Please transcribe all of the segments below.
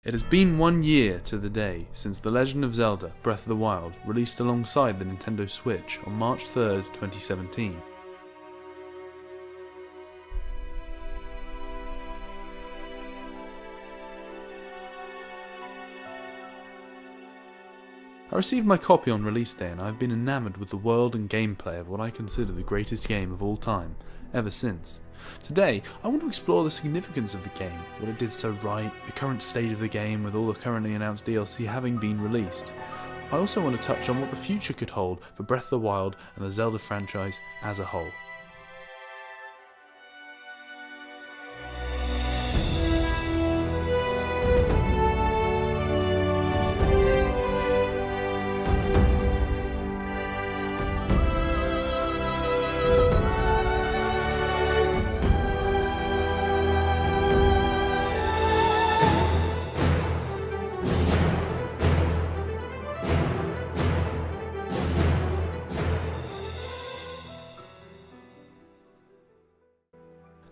It has been 1 year to the day since The Legend of Zelda Breath of the Wild released alongside the Nintendo Switch on March 3rd, 2017. I received my copy on release day and I have been enamoured with the world and gameplay of what I consider the greatest game of all time, ever since. Today, I want to explore the significance of the game, what it did so right, the current state of the game with all the currently announced DLC having been released. I also want to touch on what the future could hold for Breath of the Wild and the Zelda franchise as a whole.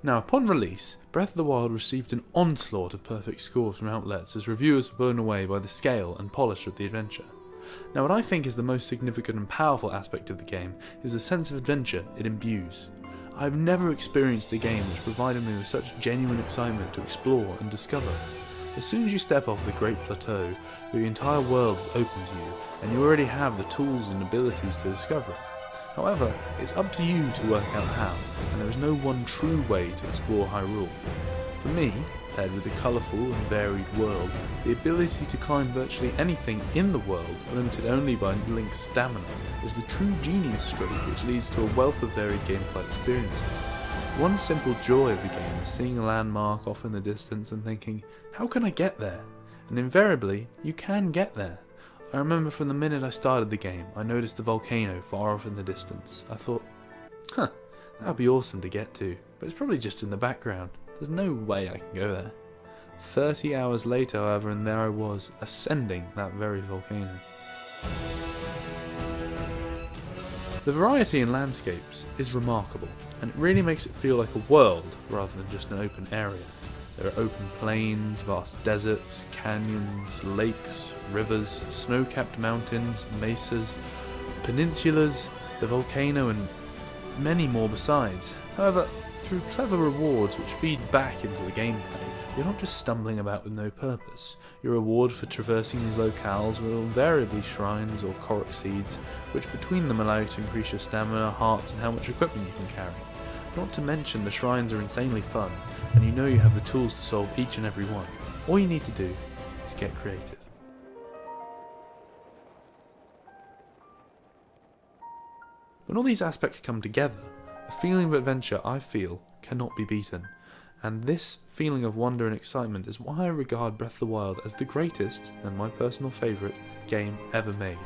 Now, upon release, Breath of the Wild received an onslaught of perfect scores from outlets as reviewers were blown away by the scale and polish of the adventure. Now, what I think is the most significant and powerful aspect of the game is the sense of adventure it imbues. I have never experienced a game which provided me with such genuine excitement to explore and discover. As soon as you step off the Great Plateau, the entire world is open to you, and you already have the tools and abilities to discover it. However, it's up to you to work out how, and there is no one true way to explore Hyrule. For me, paired with a colourful and varied world, the ability to climb virtually anything in the world, limited only by Link's stamina, is the true genius stroke which leads to a wealth of varied gameplay experiences. One simple joy of the game is seeing a landmark off in the distance and thinking, how can I get there? And invariably, you can get there. I remember from the minute I started the game, I noticed the volcano far off in the distance. I thought, that would be awesome to get to, but it's probably just in the background. There's no way I can go there. 30 hours later, however, and there I was, ascending that very volcano. The variety in landscapes is remarkable, and it really makes it feel like a world rather than just an open area. There are open plains, vast deserts, canyons, lakes, rivers, snow-capped mountains, mesas, peninsulas, the volcano, and many more besides. However, through clever rewards which feed back into the gameplay, you're not just stumbling about with no purpose. Your reward for traversing these locales will invariably shrines or korok seeds, which between them allow you to increase your stamina, hearts, and how much equipment you can carry. Not to mention the shrines are insanely fun, and you know you have the tools to solve each and every one. All you need to do is get creative. When all these aspects come together, a feeling of adventure, I feel, cannot be beaten. And this feeling of wonder and excitement is why I regard Breath of the Wild as the greatest, and my personal favourite, game ever made.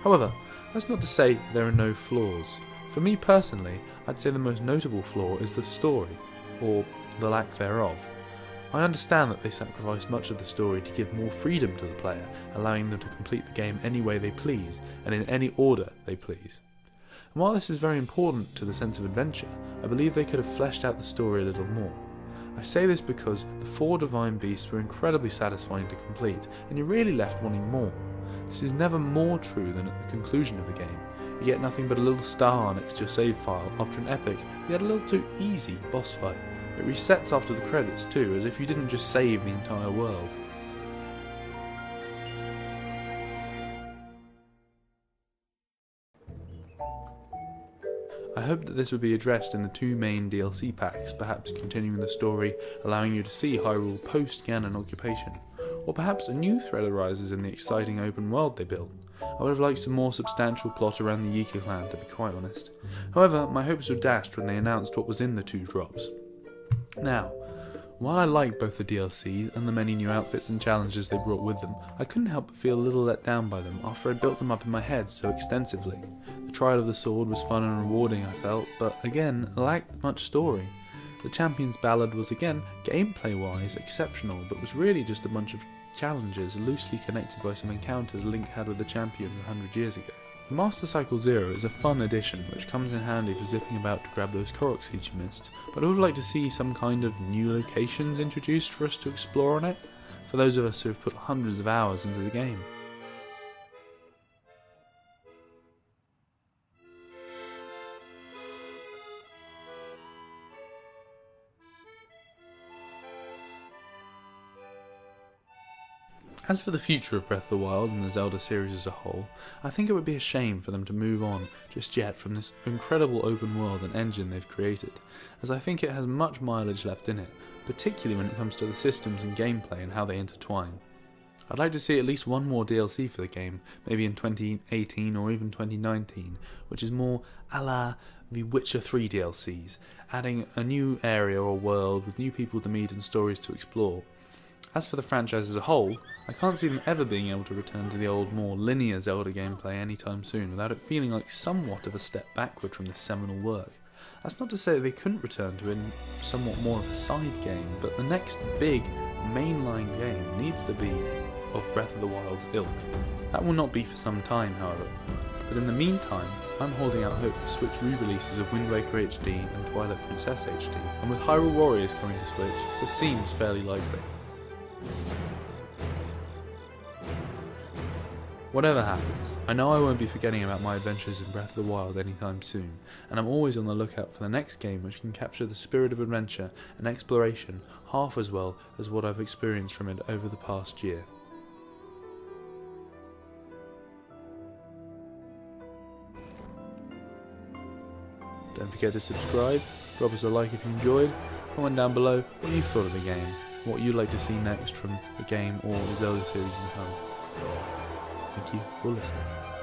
However, that's not to say there are no flaws. For me personally, I'd say the most notable flaw is the story, or the lack thereof. I understand that they sacrifice much of the story to give more freedom to the player, allowing them to complete the game any way they please, and in any order they please. And while this is very important to the sense of adventure, I believe they could have fleshed out the story a little more. I say this because the 4 divine beasts were incredibly satisfying to complete, and you're really left wanting more. This is never more true than at the conclusion of the game. You get nothing but a little star next to your save file after an epic, yet a little too easy boss fight. It resets after the credits too, as if you didn't just save the entire world. I hope that this would be addressed in the 2 main DLC packs, perhaps continuing the story, allowing you to see Hyrule post-Ganon occupation. Or perhaps a new thread arises in the exciting open world they built. I would have liked some more substantial plot around the Yiku clan, to be quite honest. However, my hopes were dashed when they announced what was in the 2 drops. Now, while I liked both the DLCs and the many new outfits and challenges they brought with them, I couldn't help but feel a little let down by them after I built them up in my head so extensively. The Trial of the Sword was fun and rewarding, I felt, but again, lacked much story. The Champion's Ballad was again, gameplay-wise, exceptional, but was really just a bunch of challenges loosely connected by some encounters Link had with the Champions 100 years ago. The Master Cycle Zero is a fun addition which comes in handy for zipping about to grab those Korok seeds you missed, but I would like to see some kind of new locations introduced for us to explore on it, for those of us who have put hundreds of hours into the game. As for the future of Breath of the Wild and the Zelda series as a whole, I think it would be a shame for them to move on just yet from this incredible open world and engine they've created, as I think it has much mileage left in it, particularly when it comes to the systems and gameplay and how they intertwine. I'd like to see at least one more DLC for the game, maybe in 2018 or even 2019, which is more a la the Witcher 3 DLCs, adding a new area or world with new people to meet and stories to explore. As for the franchise as a whole, I can't see them ever being able to return to the old, more linear Zelda gameplay anytime soon without it feeling like somewhat of a step backward from this seminal work. That's not to say they couldn't return to it in somewhat more of a side game, but the next big, mainline game needs to be of Breath of the Wild's ilk. That will not be for some time, however, but in the meantime, I'm holding out hope for Switch re-releases of Wind Waker HD and Twilight Princess HD, and with Hyrule Warriors coming to Switch, this seems fairly likely. Whatever happens, I know I won't be forgetting about my adventures in Breath of the Wild anytime soon, and I'm always on the lookout for the next game which can capture the spirit of adventure and exploration half as well as what I've experienced from it over the past year. Don't forget to subscribe, drop us a like if you enjoyed, comment down below what you thought of the game, what you'd like to see next from the game or the Zelda series as a whole. Thank you for listening.